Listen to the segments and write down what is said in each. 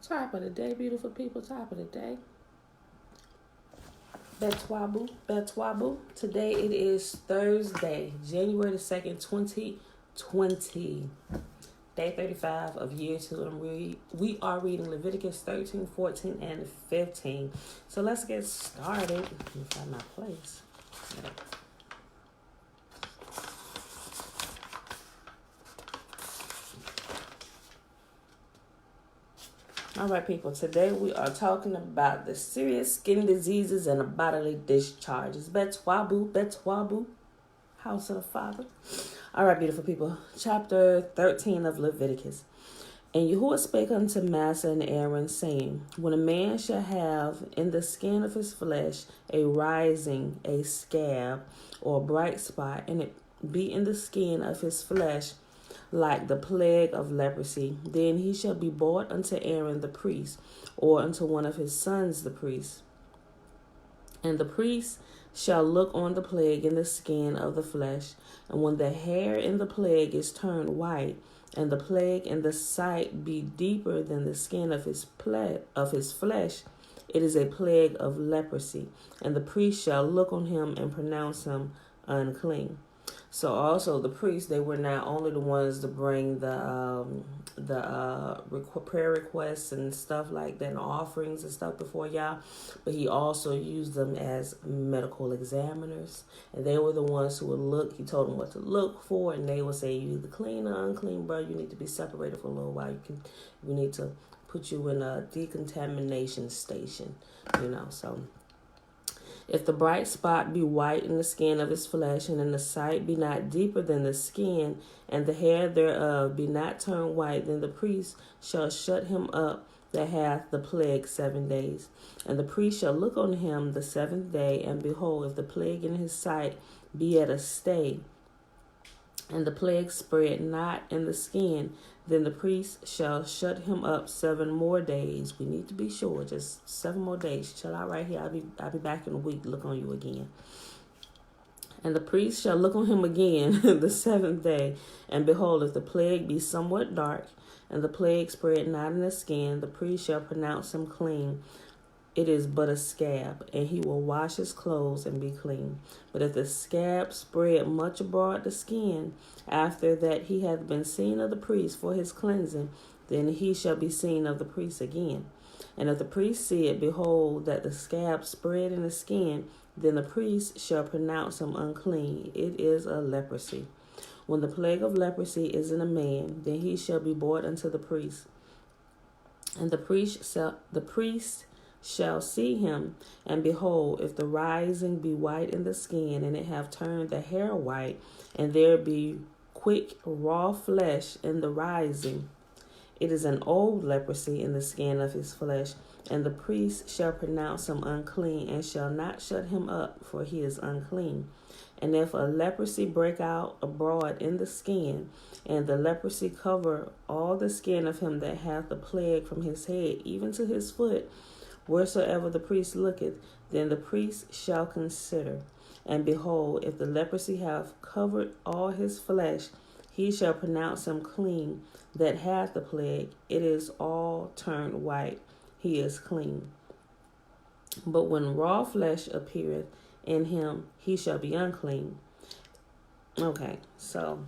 Top of the day, beautiful people. Top of the day. Betwabu, Betwabu. Today it is Thursday, January the 2nd, 2020. Day 35 of year 2. And we are reading Leviticus 13, 14, and 15. So let's get started. Let me find my place. Yeah. All right, people. Today we are talking about the serious skin diseases and the bodily discharges. Betwabu, Betwabu, house of the Father. All right, beautiful people. Chapter 13 of Leviticus. And Yahuwah spake unto Massa and Aaron, saying, when a man shall have in the skin of his flesh a rising, a scab, or a bright spot, and it be in the skin of his flesh, like the plague of leprosy, then he shall be brought unto Aaron the priest, or unto one of his sons the priest. And the priest shall look on the plague in the skin of the flesh, and when the hair in the plague is turned white, and the plague in the sight be deeper than the skin of his flesh, it is a plague of leprosy, and the priest shall look on him and pronounce him unclean. So also the priests, they were not only the ones to bring the prayer requests and stuff like that, and offerings and stuff before Yah, but he also used them as medical examiners, and they were the ones who would look. He told them what to look for, and they would say, you either clean or unclean, bro. You need to be separated for a little while. We need to put you in a decontamination station, so. If the bright spot be white in the skin of his flesh, and in the sight be not deeper than the skin, and the hair thereof be not turned white, then the priest shall shut him up that hath the plague 7 days. And the priest shall look on him the 7th day, and behold, if the plague in his sight be at a stay, and the plague spread not in the skin, then the priest shall shut him up 7 more days. We need to be sure, just 7 more days. Chill out right here. I'll be back in a week. Look on you again. And the priest shall look on him again the 7th day, and behold, if the plague be somewhat dark, and the plague spread not in the skin, the priest shall pronounce him clean. It is but a scab, and he will wash his clothes and be clean. But if the scab spread much abroad the skin, after that he hath been seen of the priest for his cleansing, then he shall be seen of the priest again. And if the priest see it, behold, that the scab spread in the skin, then the priest shall pronounce him unclean. It is a leprosy. When the plague of leprosy is in a man, then he shall be brought unto the priest. And the priest shall see him, and behold, if the rising be white in the skin, and it have turned the hair white, and there be quick raw flesh in the rising, it is an old leprosy in the skin of his flesh, and the priest shall pronounce him unclean, and shall not shut him up, for he is unclean. And if a leprosy break out abroad in the skin, and the leprosy cover all the skin of him that hath the plague from his head even to his foot, wheresoever the priest looketh, then the priest shall consider. And behold, if the leprosy have covered all his flesh, he shall pronounce him clean that hath the plague. It is all turned white. He is clean. But when raw flesh appeareth in him, he shall be unclean. Okay, so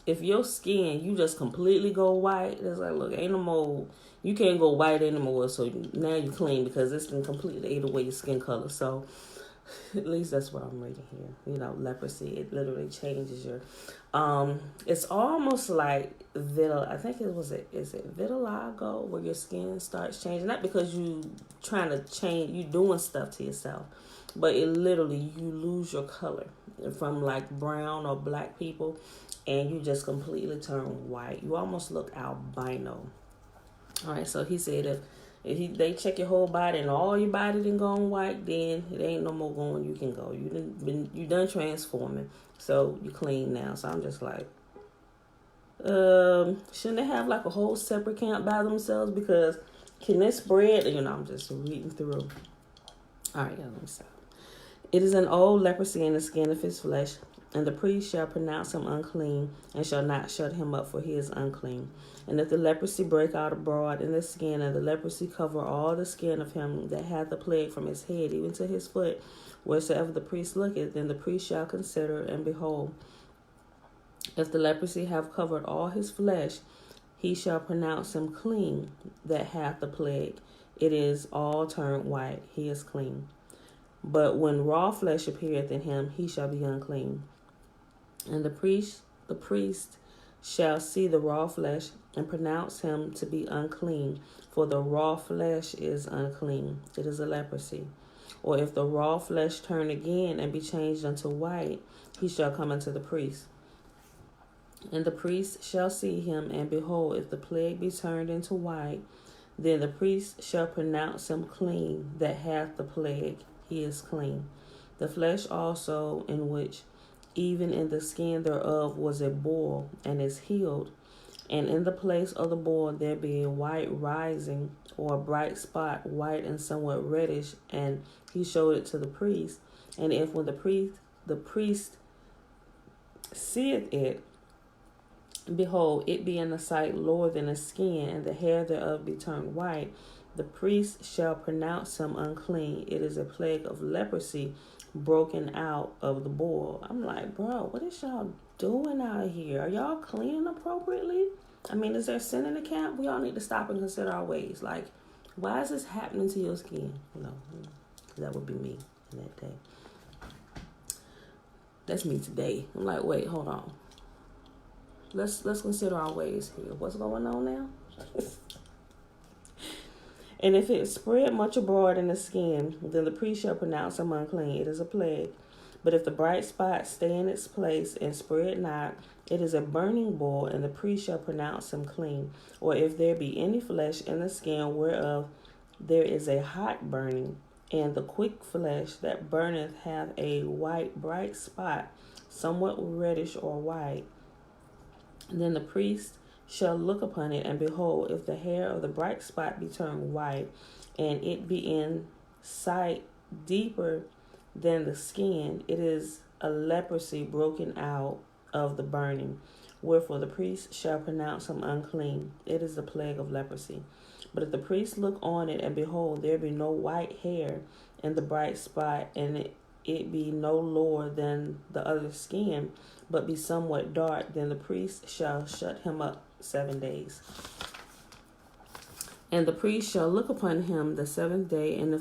if your skin, you just completely go white, it's like, look, ain't no more. You can't go white anymore, so now you're clean because it's been completely ate away your skin color. So at least that's what I'm reading here. Leprosy, it literally changes your, it's almost like I think is it vitiligo, where your skin starts changing, not because you trying to change, you doing stuff to yourself, but it literally, you lose your color from like brown or black people, and you just completely turn white. You almost look albino. All right, so he said if they check your whole body and all your body didn't go white, then it ain't no more going. You can go. You done transforming, so you clean now. So I'm just like, shouldn't they have like a whole separate camp by themselves? Because can this spread? I'm just reading through. All right, let me stop. It is an old leprosy in the skin of his flesh, And the priest shall pronounce him unclean, and shall not shut him up, for he is unclean. And if the leprosy break out abroad in the skin, and the leprosy cover all the skin of him that hath the plague from his head even to his foot, wheresoever the priest looketh, then the priest shall consider, and behold, if the leprosy have covered all his flesh, he shall pronounce him clean that hath the plague. It is all turned white, he is clean. But when raw flesh appeareth in him, he shall be unclean. And the priest shall see the raw flesh, and pronounce him to be unclean, for the raw flesh is unclean. It is a leprosy. Or if the raw flesh turn again and be changed unto white, he shall come unto the priest. And the priest shall see him, and behold, if the plague be turned into white, then the priest shall pronounce him clean that hath the plague. He is clean. The flesh also, in which even in the skin thereof was a boil, and is healed, and in the place of the boil there be a white rising, or a bright spot, white and somewhat reddish, and he showed it to the priest. And if when the priest seeth it, behold, it be in the sight lower than the skin, and the hair thereof be turned white, the priest shall pronounce him unclean. It is a plague of leprosy broken out of the boil. I'm like, bro, what is y'all doing out here? Are y'all cleaning appropriately? I mean, is there sin in the camp? We all need to stop and consider our ways. Like, why is this happening to your skin? That would be me in that day. That's me today. I'm like, wait, hold on. Let's consider our ways here. What's going on now? And if it spread much abroad in the skin, then the priest shall pronounce him unclean. It is a plague. But if the bright spot stay in its place and spread not, it is a burning boil, and the priest shall pronounce him clean. Or if there be any flesh in the skin whereof there is a hot burning, and the quick flesh that burneth hath a white bright spot, somewhat reddish or white, then the priest shall look upon it, and behold, if the hair of the bright spot be turned white, and it be in sight deeper than the skin, it is a leprosy broken out of the burning. Wherefore the priest shall pronounce him unclean. It is the plague of leprosy. But if the priest look on it, and behold, there be no white hair in the bright spot, and it be no lower than the other skin, but be somewhat dark, then the priest shall shut him up 7 days. And the priest shall look upon him the 7th day, and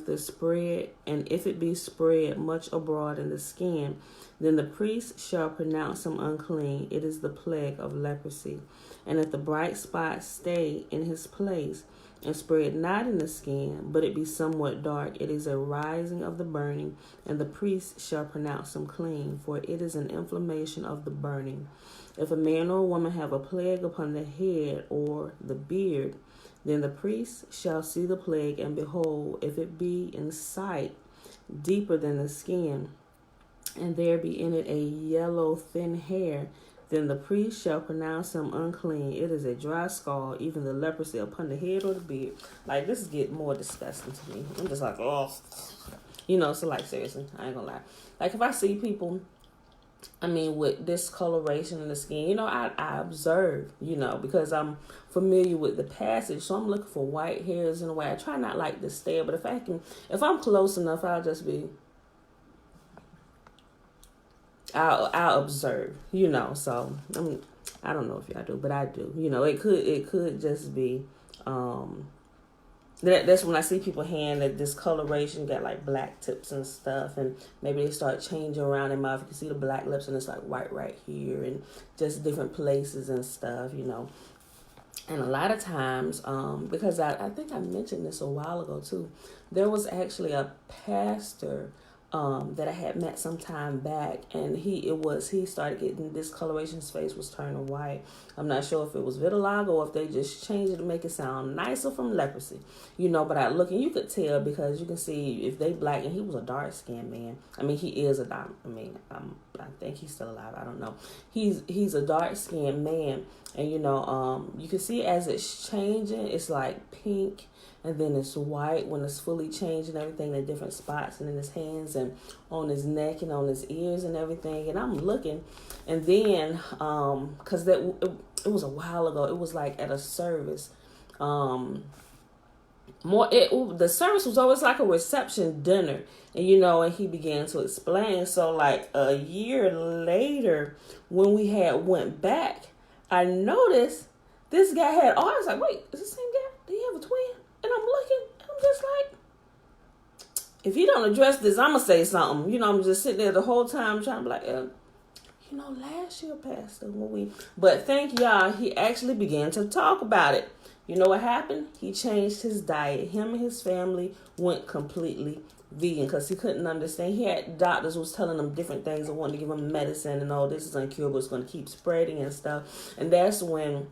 if it be spread much abroad in the skin, then the priest shall pronounce him unclean. It is the plague of leprosy. And if the bright spot stay in his place, and spread not in the skin, but it be somewhat dark, it is a rising of the burning, and the priest shall pronounce him clean, for it is an inflammation of the burning. If a man or a woman have a plague upon the head or the beard, then the priest shall see the plague, and behold, if it be in sight deeper than the skin, and there be in it a yellow thin hair, then the priest shall pronounce him unclean. It is a dry scald, even the leprosy upon the head or the beard. Like, this is getting more disgusting to me. I'm just like, oh. So like, seriously, I ain't gonna lie. Like, if I see people, with discoloration in the skin, I observe, because I'm familiar with the passage. So I'm looking for white hairs in a way. I try not like to stare, but if I'm close enough, I'll observe, so I don't know if y'all do, but I do, it could just be, that's when I see people hand that discoloration, got like black tips and stuff, and maybe they start changing around their mouth. You can see the black lips, and it's like white right here, and just different places and stuff, And a lot of times, because I think I mentioned this a while ago too, there was actually a pastor that I had met some time back, and he started getting discoloration. His face was turning white. I'm not sure if it was vitiligo or if they just changed it to make it sound nicer from leprosy, but I look, and you could tell because you can see if they black, and he was a dark skinned man. He is a dark, I think he's still alive. I don't know. He's a dark skinned man, and you can see as it's changing, it's like pink, and then it's white when it's fully changed and everything in different spots and in his hands and on his neck and on his ears and everything. And I'm looking, and then because it was a while ago. It was like at a service. The service was always like a reception dinner, and he began to explain. So like a year later, when we had went back, I noticed this guy had arms. Like, wait, is this the same guy? Do he have a twin? And I'm looking, and I'm just like, if he don't address this, I'm gonna say something. I'm just sitting there the whole time trying to be like, last year, Pastor, but thank y'all, he actually began to talk about it. You know what happened? He changed his diet. Him and his family went completely vegan because he couldn't understand. He had doctors who was telling him different things and wanted to give him medicine and all this is incurable. It's going to keep spreading and stuff. And that's when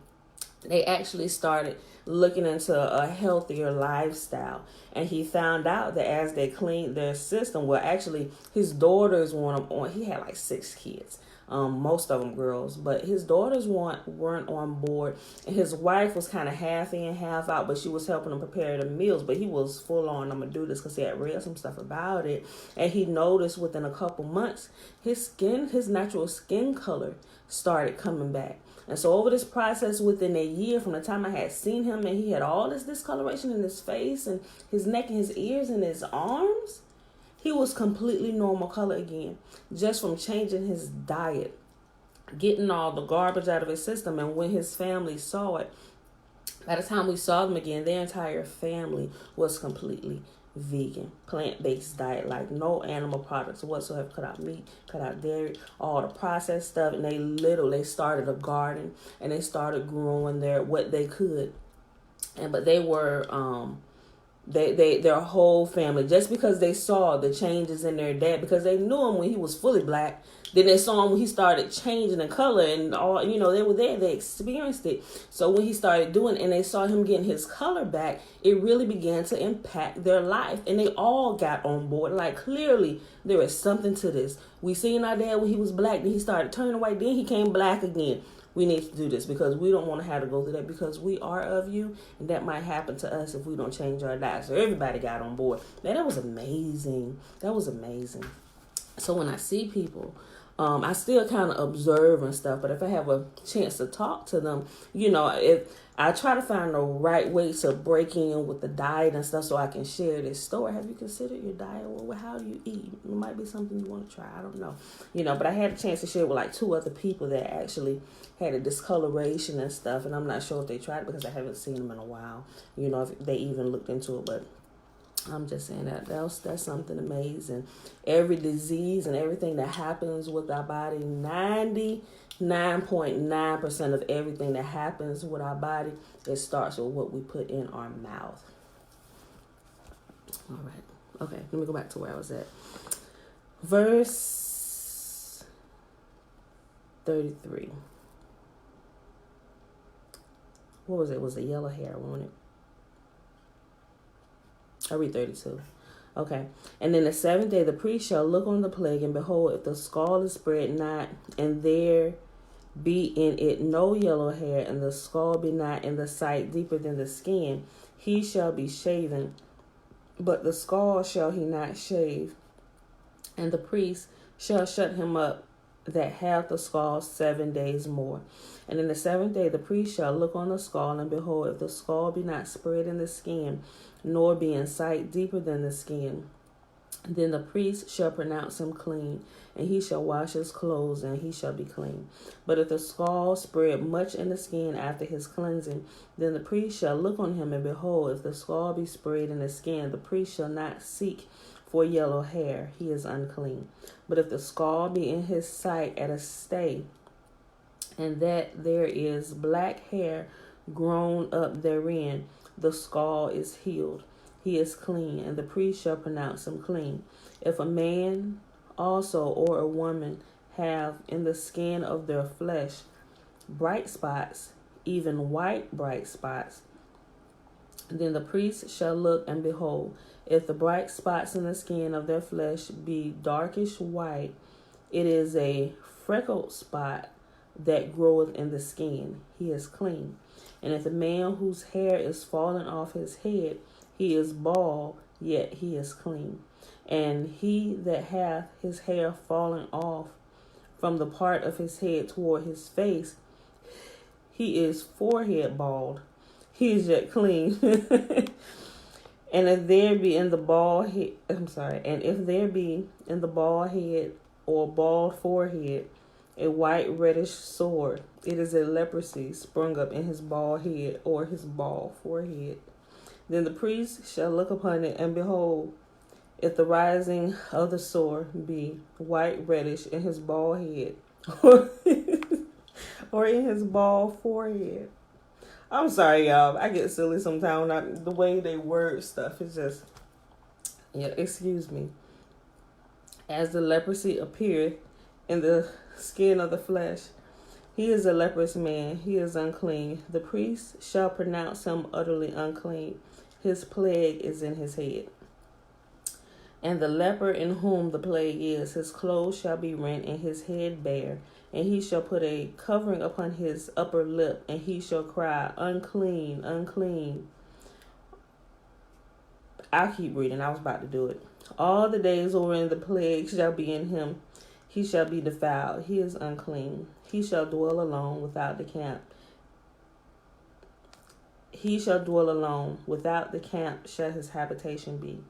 they actually started looking into a healthier lifestyle. And he found out that as they cleaned their system, well, actually, his daughters want him on. He had like 6 kids. Most of them girls, but his daughters weren't on board, and his wife was kind of half in, half out, but she was helping him prepare the meals, but he was full on, I'm gonna do this, because he had read some stuff about it, and he noticed within a couple months, his natural skin color started coming back. And so over this process, within a year from the time I had seen him, and he had all this discoloration in his face and his neck and his ears and his arms, he was completely normal color again, just from changing his diet, getting all the garbage out of his system. And when his family saw it, by the time we saw them again, their entire family was completely vegan, plant-based diet, like no animal products whatsoever, cut out meat, cut out dairy, all the processed stuff. And they started a garden, and they started growing what they could. But they were, their whole family, just because they saw the changes in their dad, because they knew him when he was fully black, then they saw him when he started changing the color and all, they were there, they experienced it. So when he started doing, and they saw him getting his color back, it really began to impact their life, and they all got on board. Like, clearly there is something to this. We seen our dad when he was black, then he started turning white, then he came black again. We need to do this because we don't want to have to go through that, because we are of you, and that might happen to us if we don't change our diet. So everybody got on board. Man, that was amazing. That was amazing. So when I see people, I still kind of observe and stuff, but if I have a chance to talk to them, if I try to find the right way to break in with the diet and stuff so I can share this story. Have you considered your diet? Well, how do you eat? It might be something you want to try. I don't know. But I had a chance to share with like 2 other people that actually had a discoloration and stuff, and I'm not sure if they tried it because I haven't seen them in a while, if they even looked into it. But I'm just saying that's something amazing. Every disease and everything that happens with our body, 99.9% of everything that happens with our body, it starts with what we put in our mouth. All right. Okay, let me go back to where I was at. Verse 33. What was it? It was a yellow hair, wasn't it? I read 32. Okay. And then the 7th day, the priest shall look on the plague, and behold, if the skull is spread not, and there be in it no yellow hair, and the skull be not in the sight deeper than the skin, he shall be shaven, but the skull shall he not shave. And the priest shall shut him up that hath the skull 7 days more. And in the 7th day, the priest shall look on the skull, and behold, if the skull be not spread in the skin, nor be in sight deeper than the skin, then the priest shall pronounce him clean, and he shall wash his clothes, and he shall be clean. But if the skull spread much in the skin after his cleansing, then the priest shall look on him, and behold, if the skull be spread in the skin, the priest shall not seek for yellow hair, he is unclean. But if the skull be in his sight at a stay, and that there is black hair grown up therein, the skull is healed. He is clean, and the priest shall pronounce him clean. If a man also or a woman have in the skin of their flesh bright spots, even white bright spots, then the priest shall look, and behold, if the bright spots in the skin of their flesh be darkish white, it is a freckled spot that groweth in the skin. He is clean. And if the man whose hair is fallen off his head he is bald, yet he is clean. And he that hath his hair fallen off from the part of his head toward his face, he is forehead bald, he is yet clean. And if there be in the bald head, and if there be in the bald head or bald forehead a white reddish sore, it is a leprosy sprung up in his bald head or his bald forehead. Then the priest shall look upon it, and behold, if the rising of the sore be white reddish in his bald head or in his bald forehead. I'm sorry, y'all. I get silly sometimes. The way they word stuff is just, excuse me. As the leprosy appeareth in the skin of the flesh, he is a leprous man, he is unclean. The priest shall pronounce him utterly unclean. His plague is in his head. And the leper in whom the plague is, his clothes shall be rent and his head bare, and he shall put a covering upon his upper lip, and he shall cry, unclean, unclean. I'll keep reading. I was about to do it. All the days wherein the plague shall be in him, he shall be defiled. He is unclean. He shall dwell alone without the camp. He shall dwell alone. Without the camp shall his habitation be.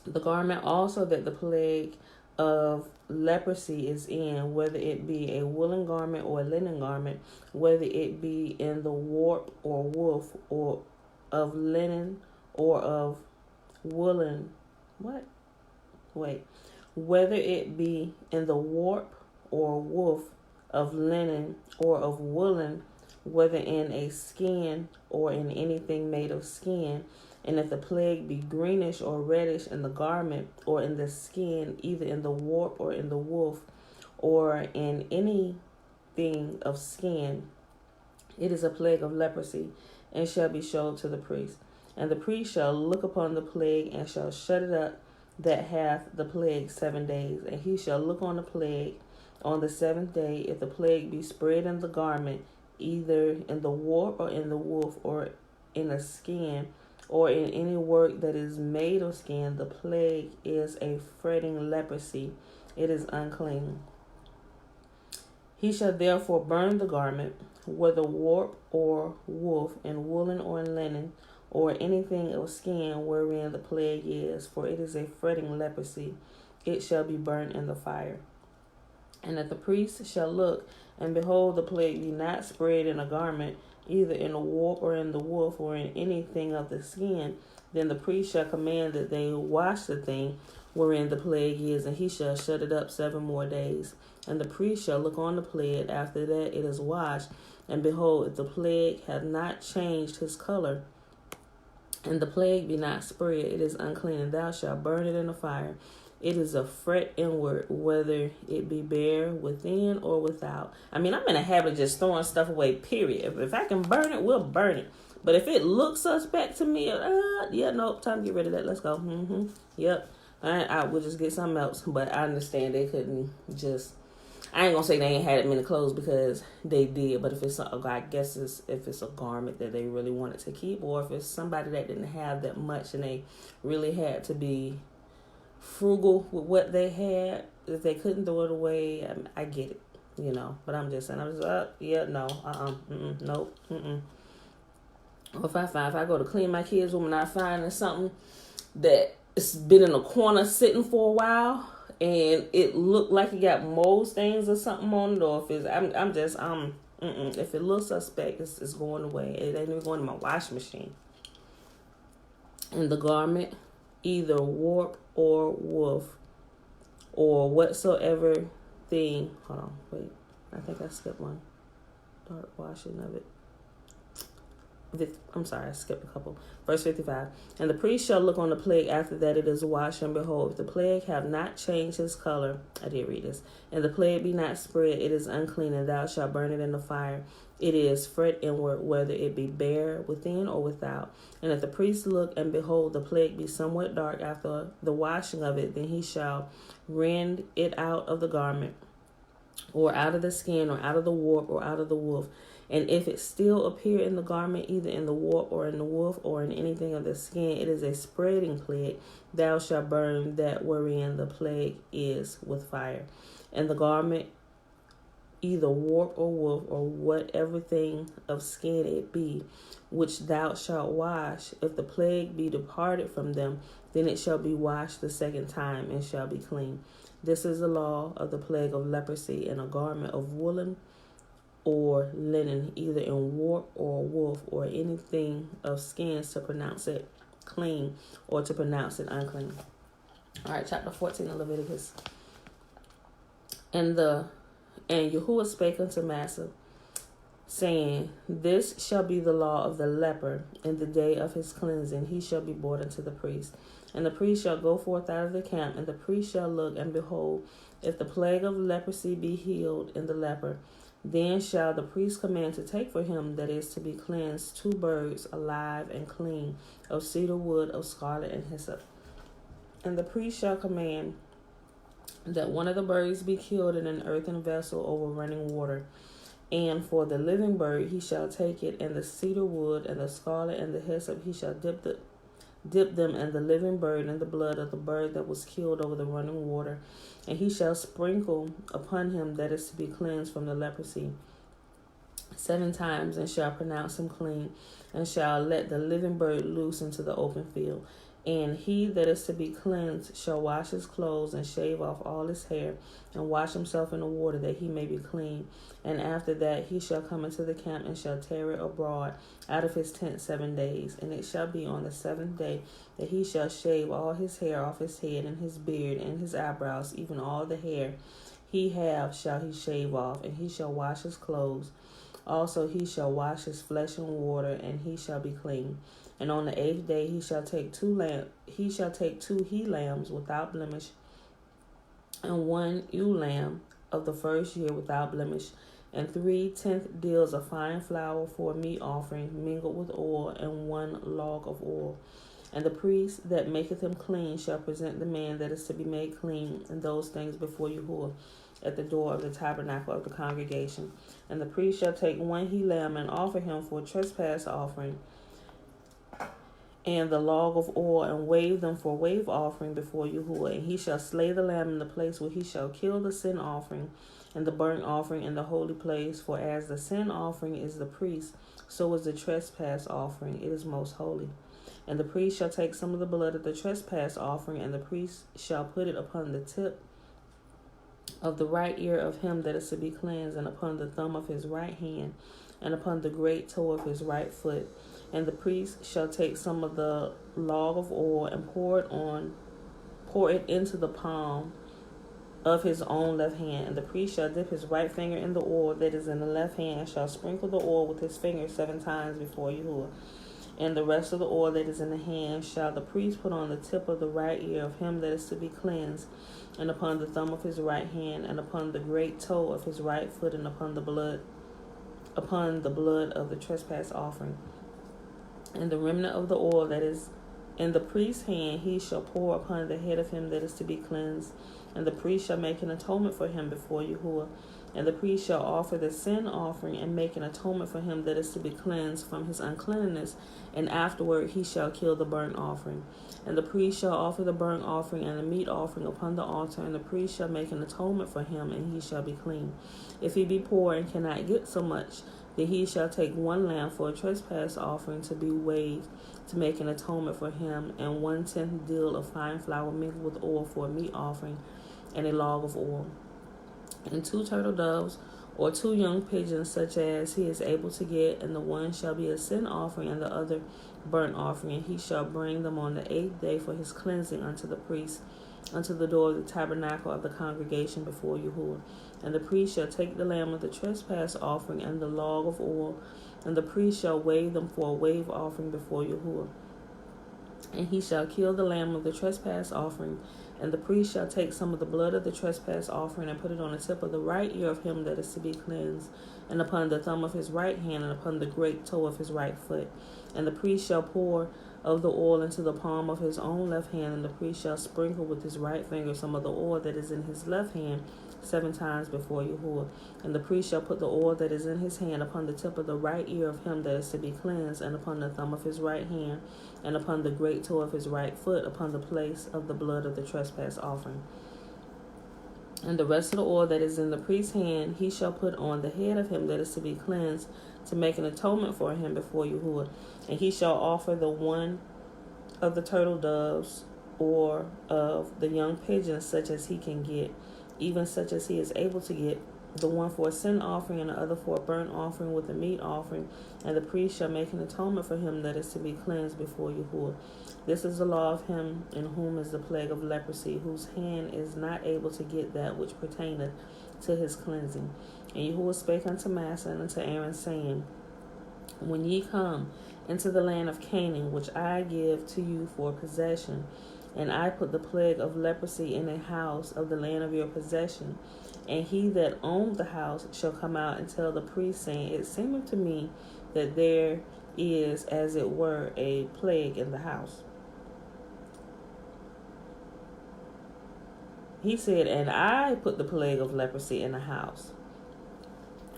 The garment also that the plague of leprosy is in, whether it be a woolen garment or a linen garment, whether it be in the warp or woof, or of linen or of woolen, whether it be in the warp or woof of linen or of woolen, whether in a skin or in anything made of skin, and if the plague be greenish or reddish in the garment or in the skin, either in the warp or in the woof or in anything of skin, it is a plague of leprosy, and shall be showed to the priest. And the priest shall look upon the plague, and shall shut it up that hath the plague 7 days. And he shall look on the plague on the 7th day. If the plague be spread in the garment, either in the warp or in the woof or in a skin, or in any work that is made of skin, the plague is a fretting leprosy. It is unclean. He shall therefore burn the garment, whether warp or woof, in woolen or in linen, or anything of skin wherein the plague is, for it is a fretting leprosy. It shall be burnt in the fire. And if the priest shall look, and behold, the plague be not spread in a garment, either in the warp or in the woof or in anything of the skin, then the priest shall command that they wash the thing wherein the plague is, and he shall shut it up 7 more days. And the priest shall look on the plague after that it is washed, and behold, if the plague hath not changed his color, and the plague be not spread, it is unclean, and thou shalt burn it in the fire. It is a fret inward, whether it be bare within or without. I mean, I'm in a habit of just throwing stuff away, period. If I can burn it, we'll burn it. But if it looks suspect to me, nope, time to get rid of that. Let's go. Yep. I would just get something else. But I understand they couldn't just, I ain't gonna say they ain't had it many clothes, because they did. But if it's, I guess if it's a garment that they really wanted to keep, or if it's somebody that didn't have that much and they really had to be frugal with what they had, if they couldn't throw it away, I get it, but I'm just saying, nope. Or if I go to clean my kids' room and I find something that it's been in a corner sitting for a while and it looked like it got mold stains or something on it, or if it's if it looks suspect, it's going away. It ain't even going in my washing machine. And the garment, either warp or woof, or whatsoever thing. Hold on, wait. I think I skipped one. Dark washing of it. I'm sorry, I skipped a couple. Verse 55. And the priest shall look on the plague after that it is washed, and behold, if the plague have not changed his color, I did read this, and the plague be not spread, it is unclean, and thou shalt burn it in the fire. It is fret inward, whether it be bare within or without. And if the priest look, and behold, the plague be somewhat dark after the washing of it, then he shall rend it out of the garment, or out of the skin, or out of the warp, or out of the woof. And if it still appear in the garment, either in the warp, or in the woof, or in anything of the skin, it is a spreading plague. Thou shalt burn that wherein the plague is with fire. And the garment, either warp or woof, or whatever thing of skin it be, which thou shalt wash, if the plague be departed from them, then it shall be washed the second time, and shall be clean. This is the law of the plague of leprosy in a garment of woolen or linen, either in warp or woof, or anything of skins, to pronounce it clean or to pronounce it unclean. All right, chapter 14 of Leviticus. And Yahuwah spake unto Massa, saying, This shall be the law of the leper in the day of his cleansing. He shall be brought unto the priest. And the priest shall go forth out of the camp, and the priest shall look, and behold, if the plague of leprosy be healed in the leper, then shall the priest command to take for him that is to be cleansed 2 birds alive and clean, of cedar wood, of scarlet and hyssop. And the priest shall command that one of the birds be killed in an earthen vessel over running water. And for the living bird he shall take it, and the cedar wood, and the scarlet, and the hyssop, he shall dip them and the living bird in the blood of the bird that was killed over the running water, and he shall sprinkle upon him that is to be cleansed from the leprosy 7 times, and shall pronounce him clean, and shall let the living bird loose into the open field. And he that is to be cleansed shall wash his clothes, and shave off all his hair, and wash himself in the water, that he may be clean. And after that he shall come into the camp, and shall tarry abroad out of his tent 7 days. And it shall be on the 7th day that he shall shave all his hair off his head, and his beard, and his eyebrows, even all the hair he have shall he shave off. And he shall wash his clothes. Also he shall wash his flesh in water, and he shall be clean. And on the 8th day he shall take 2 he lambs without blemish, and 1 ewe lamb of the first year without blemish, and 3 tenth deals of fine flour for a meat offering mingled with oil, and 1 log of oil. And the priest that maketh him clean shall present the man that is to be made clean in those things before Yahuwah at the door of the tabernacle of the congregation. And the priest shall take 1 he lamb, and offer him for a trespass offering, and the log of oil, and wave them for a wave offering before Yahuwah. And he shall slay the lamb in the place where he shall kill the sin offering and the burnt offering in the holy place. For as the sin offering is the priest, so is the trespass offering. It is most holy. And the priest shall take some of the blood of the trespass offering, and the priest shall put it upon the tip of the right ear of him that is to be cleansed, and upon the thumb of his right hand, and upon the great toe of his right foot. And the priest shall take some of the log of oil, and pour it into the palm of his own left hand. And the priest shall dip his right finger in the oil that is in the left hand, and shall sprinkle the oil with his finger 7 times before Yahuwah. And the rest of the oil that is in the hand shall the priest put on the tip of the right ear of him that is to be cleansed, and upon the thumb of his right hand, and upon the great toe of his right foot, and upon the blood of the trespass offering. And the remnant of the oil that is in the priest's hand he shall pour upon the head of him that is to be cleansed. And the priest shall make an atonement for him before Yahuwah. And the priest shall offer the sin offering, and make an atonement for him that is to be cleansed from his uncleanness. And afterward he shall kill the burnt offering. And the priest shall offer the burnt offering and the meat offering upon the altar. And the priest shall make an atonement for him, and he shall be clean. If he be poor and cannot get so much, then he shall take 1 lamb for a trespass offering to be waved, to make an atonement for him, and 1/10 deal of fine flour mingled with oil for a meat offering, and a log of oil. And 2 turtle doves, or 2 young pigeons, such as he is able to get, and the one shall be a sin offering, and the other burnt offering. And he shall bring them on the 8th day for his cleansing unto the priest, unto the door of the tabernacle of the congregation before Yahuwah. And the priest shall take the lamb of the trespass offering and the log of oil, and the priest shall wave them for a wave offering before Yahuwah. And he shall kill the lamb of the trespass offering, and the priest shall take some of the blood of the trespass offering, and put it on the tip of the right ear of him that is to be cleansed, and upon the thumb of his right hand, and upon the great toe of his right foot. And the priest shall pour of the oil into the palm of his own left hand, and the priest shall sprinkle with his right finger some of the oil that is in his left hand 7 times before Yahuwah. And the priest shall put the oil that is in his hand upon the tip of the right ear of him that is to be cleansed, and upon the thumb of his right hand, and upon the great toe of his right foot, upon the place of the blood of the trespass offering. And the rest of the oil that is in the priest's hand he shall put on the head of him that is to be cleansed, to make an atonement for him before Yahuwah. And he shall offer the one of the turtle doves or of the young pigeons, such as he can get, even such as he is able to get, the one for a sin offering and the other for a burnt offering with a meat offering. And the priest shall make an atonement for him that is to be cleansed before Yahuwah. This is the law of him in whom is the plague of leprosy, whose hand is not able to get that which pertaineth to his cleansing. And Yahuwah spake unto Massa and unto Aaron, saying, When ye come into the land of Canaan, which I give to you for possession, and I put the plague of leprosy in a house of the land of your possession, and he that owned the house shall come out and tell the priest, saying, It seemeth to me that there is, as it were, a plague in the house. He said, And I put the plague of leprosy in the house.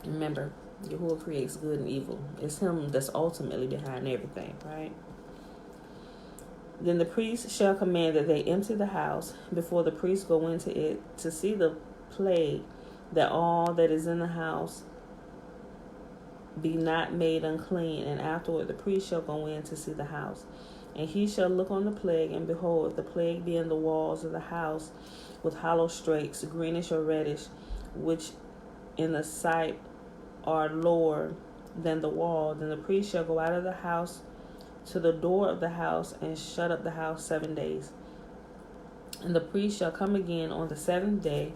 Remember, Yahuwah creates good and evil. It's him that's ultimately behind everything, right? Then the priest shall command that they empty the house before the priest go into it to see the plague, that all that is in the house be not made unclean. And afterward the priest shall go in to see the house. And he shall look on the plague, and behold, if the plague be in the walls of the house with hollow strakes, greenish or reddish, which in the sight are lower than the wall, then the priest shall go out of the house to the door of the house and shut up the house 7 days. And the priest shall come again on the 7th day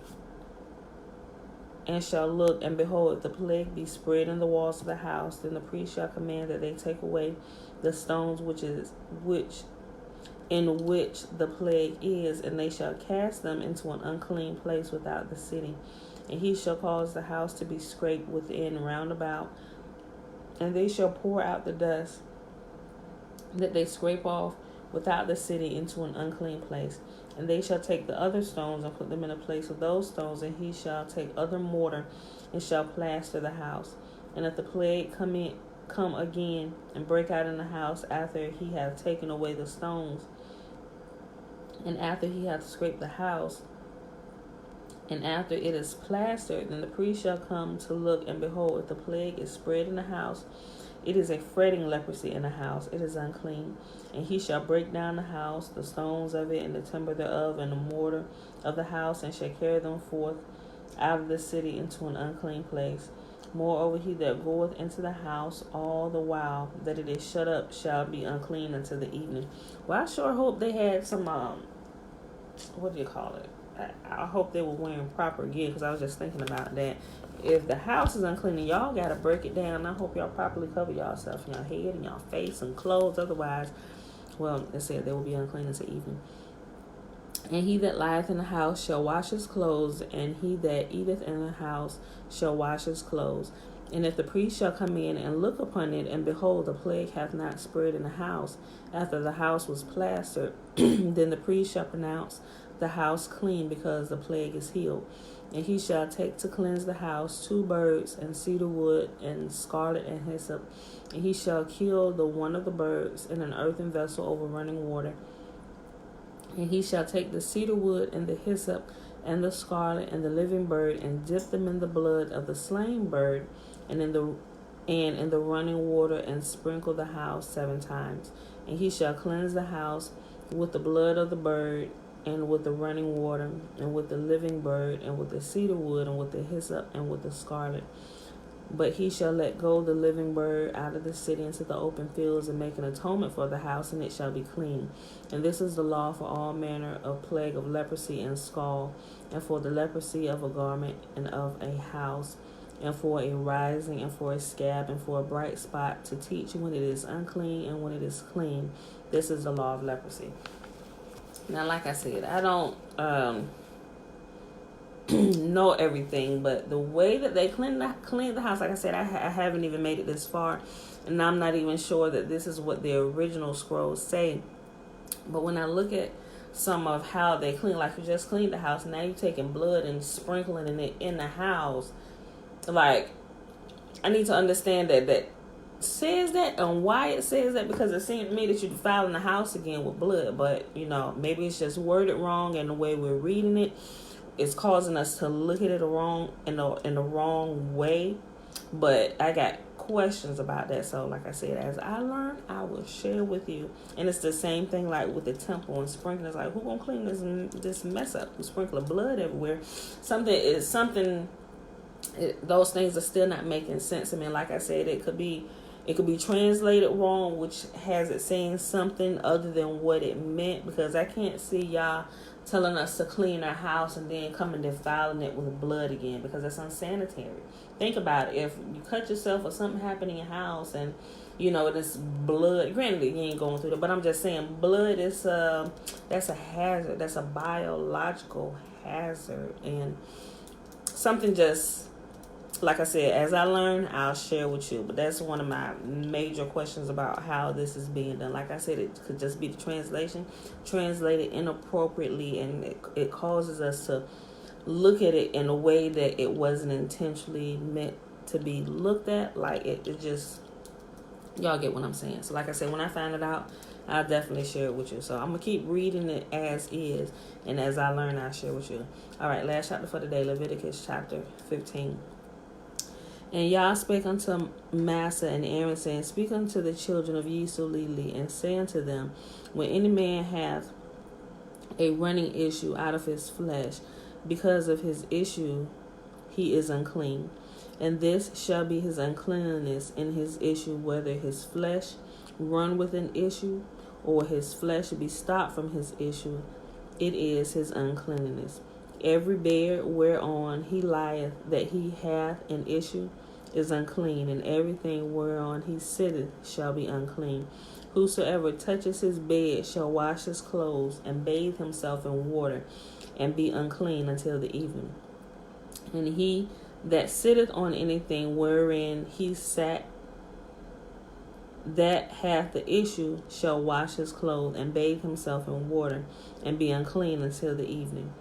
and shall look, and behold, if the plague be spread in the walls of the house, then the priest shall command that they take away the stones in which the plague is, and they shall cast them into an unclean place without the city. And he shall cause the house to be scraped within round about, and they shall pour out the dust that they scrape off without the city into an unclean place. And they shall take the other stones and put them in a place of those stones, and he shall take other mortar and shall plaster the house. And if the plague come again and break out in the house after he hath taken away the stones, and after he hath scraped the house, and after it is plastered, then the priest shall come to look, and behold, if the plague is spread in the house, it is a fretting leprosy in the house, it is unclean. And he shall break down the house, the stones of it, and the timber thereof, and the mortar of the house, and shall carry them forth out of the city into an unclean place. Moreover, he that goeth into the house all the while that it is shut up shall be unclean until the evening. Well, I sure hope they had some, what do you call it? I hope they were wearing proper gear, because I was just thinking about that. If the house is unclean, y'all got to break it down. I hope y'all properly cover yourself and your head and your face and clothes. Otherwise, well, it said they will be unclean until evening. And he that lieth in the house shall wash his clothes, and he that eateth in the house shall wash his clothes. And if the priest shall come in and look upon it, and behold, the plague hath not spread in the house, after the house was plastered, then the priest shall pronounce the house clean, because the plague is healed. And he shall take to cleanse the house 2 birds, and cedar wood, and scarlet, and hyssop. And he shall kill the one of the birds in an earthen vessel over running water. And he shall take the cedar wood, and the hyssop, and the scarlet, and the living bird, and dip them in the blood of the slain bird, and in the running water, and sprinkle the house 7 times. And he shall cleanse the house with the blood of the bird, and with the running water, and with the living bird, and with the cedar wood, and with the hyssop, and with the scarlet. But he shall let go the living bird out of the city into the open fields, and make an atonement for the house, and it shall be clean. And this is the law for all manner of plague of leprosy and scald, and for the leprosy of a garment, and of a house, and for a rising, and for a scab, and for a bright spot, to teach when it is unclean and when it is clean. This is the law of leprosy. Now, like I said, I don't know everything, but the way that they clean the house, like I said, I haven't even made it this far, and I'm not even sure that this is what the original scrolls say. But when I look at some of how they clean, like you just cleaned the house, now you're taking blood and sprinkling it in the house. Like, I need to understand that says that and why it says that, because it seemed to me that you're defiling the house again with blood. But maybe it's just worded wrong, and the way we're reading it is causing us to look at it in the wrong way. But I got questions about that. So like I said, as I learn, I will share with you. And it's the same thing like with the temple and sprinkling. It's like, who gonna clean this mess up? We sprinkle blood everywhere. Those things are still not making sense. I mean, like I said, it could be translated wrong, which has it saying something other than what it meant, because I can't see y'all telling us to clean our house and then come and defiling it with blood again, because that's unsanitary. Think about it. If you cut yourself or something happened in your house and this blood, granted you ain't going through that, but I'm just saying blood is that's a hazard. That's a biological hazard, and something just, like I said, as I learn, I'll share with you. But that's one of my major questions about how this is being done. Like I said, it could just be the translation translated inappropriately, and it causes us to look at it in a way that it wasn't intentionally meant to be looked at. Like it just, y'all get what I'm saying. So like I said, when I find it out, I'll definitely share it with you. So I'm going to keep reading it as is, and as I learn, I'll share with you. All right, last chapter for the day, Leviticus chapter 15. And Yah spake unto Massa and Aaron, saying, Speak unto the children of Yisrael, and say unto them, When any man hath a running issue out of his flesh, because of his issue he is unclean. And this shall be his uncleanness in his issue, whether his flesh run with an issue, or his flesh be stopped from his issue, it is his uncleanness. Every bed whereon he lieth that he hath an issue is unclean, and everything whereon he sitteth shall be unclean. Whosoever touches his bed shall wash his clothes and bathe himself in water, and be unclean until the evening. And he that sitteth on anything wherein he sat that hath the issue shall wash his clothes and bathe himself in water, and be unclean until the evening.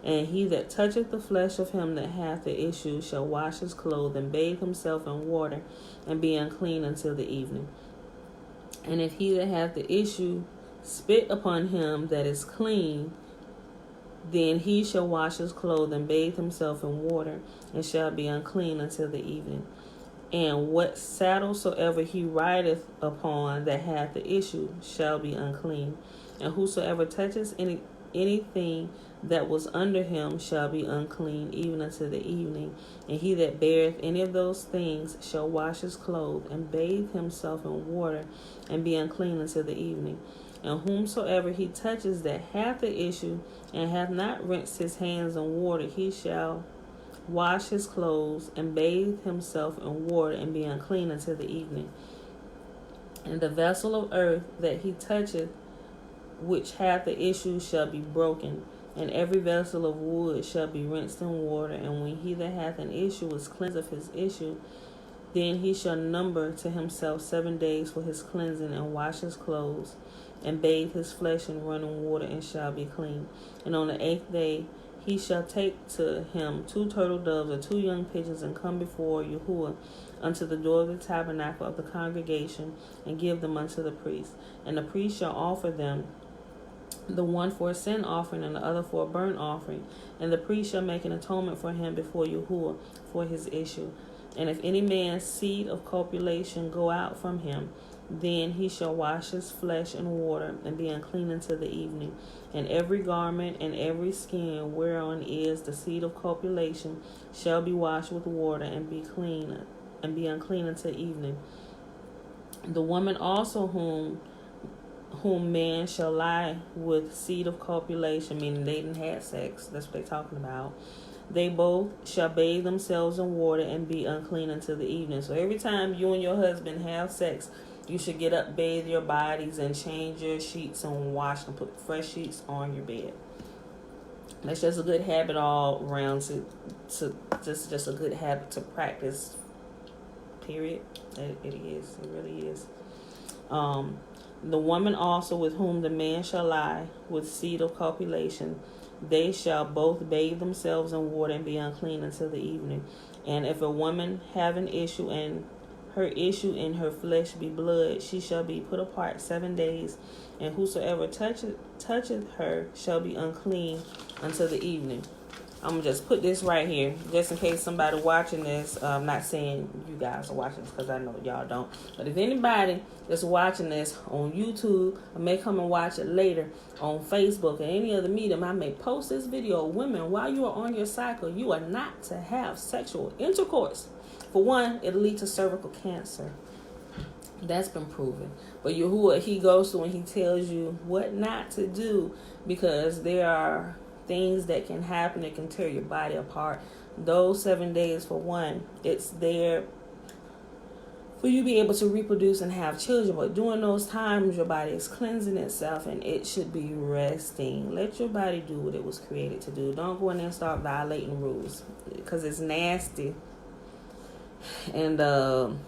And he that toucheth the flesh of him that hath the issue shall wash his clothes and bathe himself in water, and be unclean until the evening. And if he that hath the issue spit upon him that is clean, then he shall wash his clothes and bathe himself in water, and shall be unclean until the evening. And what saddle soever he rideth upon that hath the issue shall be unclean. And whosoever touches anything that was under him shall be unclean even until the evening. And he that beareth any of those things shall wash his clothes and bathe himself in water, and be unclean until the evening. And whomsoever he touches that hath the issue, and hath not rinsed his hands in water, he shall wash his clothes and bathe himself in water, and be unclean until the evening. And the vessel of earth that he toucheth, which hath the issue, shall be broken, and every vessel of wood shall be rinsed in water. And when he that hath an issue is cleansed of his issue, then he shall number to himself 7 days for his cleansing, and wash his clothes, and bathe his flesh in running water, and shall be clean. And on the 8th day he shall take to him 2 turtle doves or 2 young pigeons, and come before Yahuwah unto the door of the tabernacle of the congregation, and give them unto the priest. And the priest shall offer them, the one for a sin offering, and the other for a burnt offering. And the priest shall make an atonement for him before Yahuwah for his issue. And if any man's seed of copulation go out from him, then he shall wash his flesh in water, and be unclean until the evening. And every garment and every skin whereon is the seed of copulation shall be washed with water, and be clean, and be unclean until evening. The woman also whom man shall lie with seed of copulation, meaning they didn't have sex, that's what they're talking about, they both shall bathe themselves in water, and be unclean until the evening. So every time you and your husband have sex, you should get up, bathe your bodies, and change your sheets and wash them. Put fresh sheets on your bed. That's just a good habit all around to just a good habit to practice. Period. It is. It really is. The woman also with whom the man shall lie with seed of copulation, they shall both bathe themselves in water and be unclean until the evening. And if a woman have an issue and her issue in her flesh be blood, she shall be put apart 7 days, and whosoever toucheth her shall be unclean until the evening. I'm going to just put this right here, just in case somebody watching this. I'm not saying you guys are watching this because I know y'all don't. But if anybody that's watching this on YouTube, I may come and watch it later on Facebook or any other medium, I may post this video. Women, while you are on your cycle, you are not to have sexual intercourse. For one, it'll lead to cervical cancer. That's been proven. But who he goes to when he tells you what not to do, because there are things that can happen that can tear your body apart. Those 7 days, for one, it's there for you to be able to reproduce and have children. But during those times, your body is cleansing itself and it should be resting. Let your body do what it was created to do. Don't go in there and start violating rules, because it's nasty. And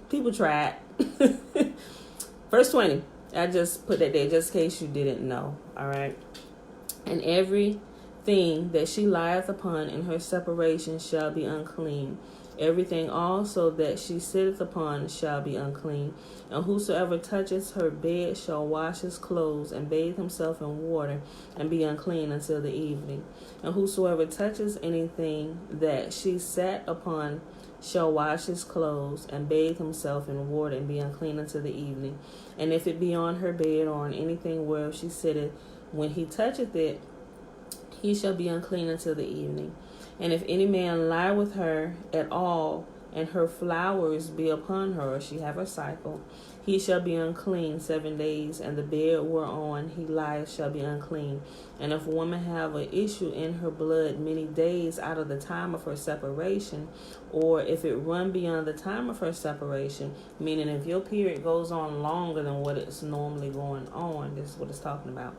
people try it. Verse 20. I just put that there just in case you didn't know. All right. And everything that she lieth upon in her separation shall be unclean. Everything also that she sitteth upon shall be unclean. And whosoever touches her bed shall wash his clothes and bathe himself in water and be unclean until the evening. And whosoever touches anything that she sat upon shall wash his clothes and bathe himself in water and be unclean until the evening. And if it be on her bed or on anything whereof she sitteth, when he toucheth it, he shall be unclean until the evening. And if any man lie with her at all, and her flowers be upon her, or she have her cycle, he shall be unclean 7 days, and the bed whereon he lieth shall be unclean. And if a woman have an issue in her blood many days out of the time of her separation, or if it run beyond the time of her separation, meaning if your period goes on longer than what it's normally going on, this is what it's talking about.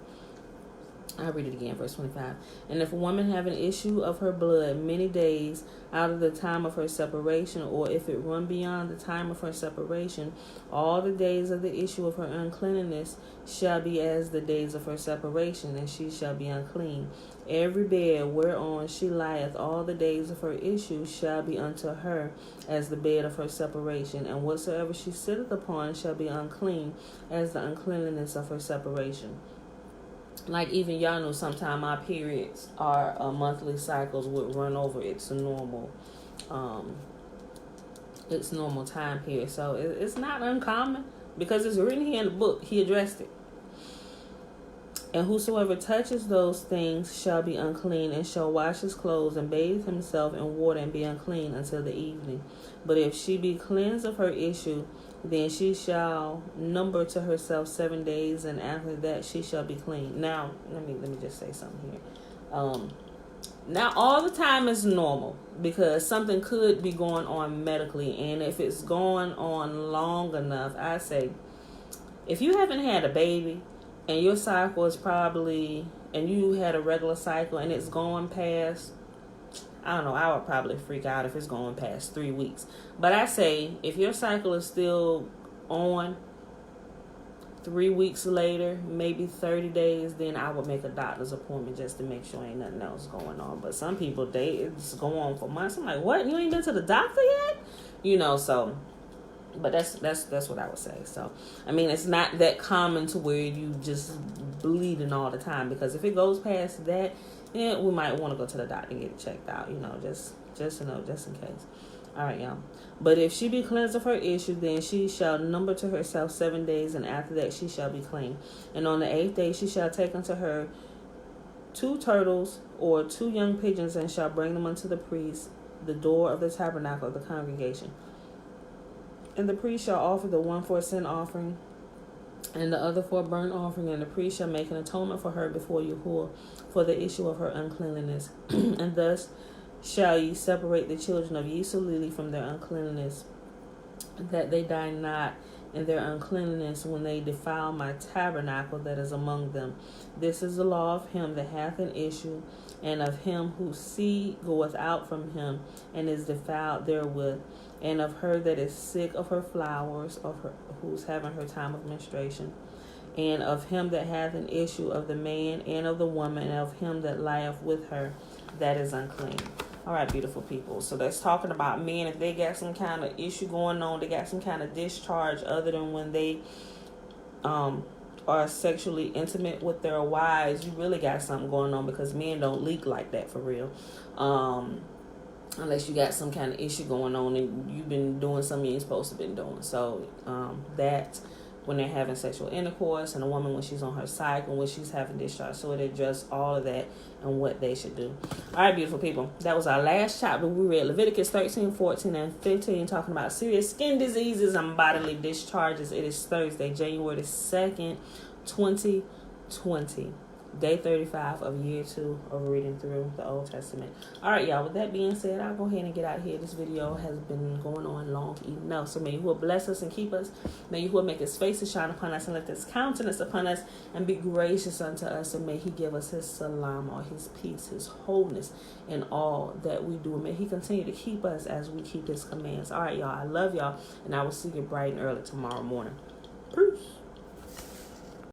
I'll read it again, verse 25. And if a woman have an issue of her blood many days out of the time of her separation, or if it run beyond the time of her separation, all the days of the issue of her uncleanness shall be as the days of her separation, and she shall be unclean. Every bed whereon she lieth all the days of her issue shall be unto her as the bed of her separation, and whatsoever she sitteth upon shall be unclean as the uncleanness of her separation. Like even y'all know sometimes our periods, our monthly cycles would run over its normal time period. So it's not uncommon, because it's written here in the book. He addressed it. And whosoever touches those things shall be unclean, and shall wash his clothes and bathe himself in water and be unclean until the evening. But if she be cleansed of her issue, then she shall number to herself 7 days, and after that she shall be clean. Now, let me just say something here. Now, all the time is normal, because something could be going on medically, and if it's going on long enough, I say, if you haven't had a baby, and your cycle is probably, and you had a regular cycle, and it's going past, I don't know, I would probably freak out if it's going past 3 weeks. But I say, if your cycle is still on 3 weeks later, maybe 30 days, then I would make a doctor's appointment just to make sure ain't nothing else going on. But some people, it's going on for months. I'm like, what? You ain't been to the doctor yet? So, but that's what I would say. So, I mean, it's not that common to where you just bleeding all the time, because if it goes past that, then we might want to go to the doctor and get it checked out, just in case. All right, y'all. But if she be cleansed of her issue, then she shall number to herself 7 days, and after that she shall be clean. And on the 8th day she shall take unto her 2 turtles or 2 young pigeons, and shall bring them unto the priest, the door of the tabernacle of the congregation. And the priest shall offer the one for a sin offering, and the other for a burnt offering, and the priest shall make an atonement for her before Yahuwah for the issue of her uncleanliness. And thus shall ye separate the children of Yisrael from their uncleanness, that they die not in their uncleanness when they defile my tabernacle that is among them. This is the law of him that hath an issue, and of him whose seed goeth out from him, and is defiled therewith, and of her that is sick of her flowers, of her who's having her time of menstruation, and of him that hath an issue, of the man and of the woman, and of him that lieth with her, that is unclean. All right, beautiful people. So that's talking about men. If they got some kind of issue going on, they got some kind of discharge other than when they are sexually intimate with their wives, you really got something going on, because men don't leak like that for real. Unless you got some kind of issue going on and you've been doing something you ain't supposed to been doing. So that when they're having sexual intercourse, and a woman when she's on her cycle, when she's having discharge. So it addressed all of that and what they should do. All right, beautiful people. That was our last chapter. We read Leviticus 13, 14, and 15, talking about serious skin diseases and bodily discharges. It is Thursday, January 2nd, 2020. Day 35 of year 2 of reading through the Old Testament. All right, y'all. With that being said, I'll go ahead and get out of here. This video has been going on long enough. So may you will bless us and keep us. May you will make his face to shine upon us and lift his countenance upon us and be gracious unto us. And may he give us his salam, or his peace, his wholeness in all that we do. And may he continue to keep us as we keep his commands. All right, y'all. I love y'all. And I will see you bright and early tomorrow morning.